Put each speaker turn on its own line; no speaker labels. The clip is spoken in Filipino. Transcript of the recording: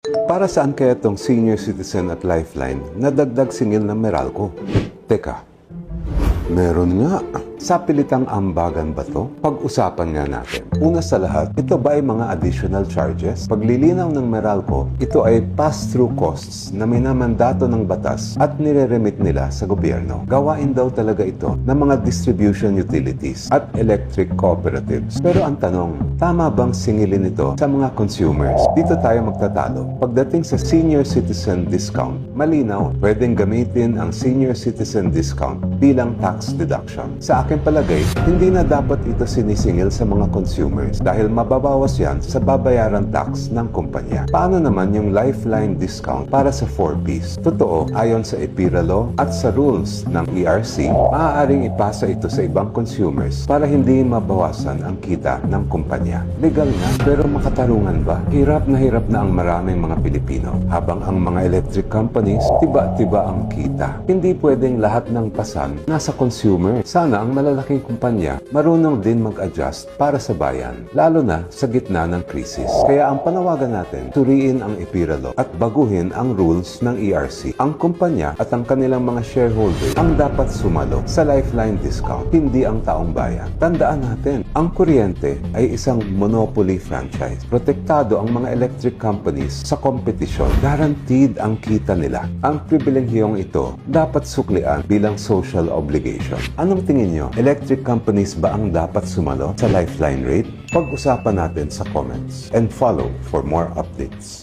Para saan kaya itong senior citizen at lifeline na dagdag singil ng Meralco? Teka, meron nga. Sa pilitang ambagan ba to? Pag-usapan nga natin. Una sa lahat, ito ba ay mga additional charges? Paglilinaw ng Meralco, ito ay pass-through costs na minamandato ng batas at nire-remit nila sa gobyerno. Gawain daw talaga ito ng mga distribution utilities at electric cooperatives. Pero ang tanong, tama bang singilin ito sa mga consumers? Dito tayo magtatalo. Pagdating sa senior citizen discount, malinaw, pwedeng gamitin ang senior citizen discount bilang tax deduction. Sa aking palagay, hindi na dapat ito sinisingil sa mga consumers dahil mababawas yan sa babayaran tax ng kumpanya. Paano naman yung lifeline discount para sa 4Ps? Totoo, ayon sa EPIRA law at sa rules ng ERC, maaaring ipasa ito sa ibang consumers para hindi mabawasan ang kita ng kumpanya. Legal na, pero makatarungan ba? Hirap na ang maraming mga Pilipino. Habang ang mga electric companies, tiba-tiba ang kita. Hindi pwedeng lahat ng pasan nasa consumer. Sana ang malalaking kumpanya marunong din mag-adjust para sa bayan, lalo na sa gitna ng krisis. Kaya ang panawagan natin, suriin ang EPIRA law at baguhin ang rules ng ERC. Ang kumpanya at ang kanilang mga shareholders ang dapat sumalo sa lifeline discount, hindi ang taong bayan. Tandaan natin, ang kuryente ay isang monopoly franchise. Protektado ang mga electric companies sa kompetisyon. Guaranteed ang kita nila. Ang pribilehiyong ito dapat suklian bilang social obligation. Anong tingin nyo? Electric companies ba ang dapat sumalo sa lifeline rate? Pag-usapan natin sa comments and follow for more updates.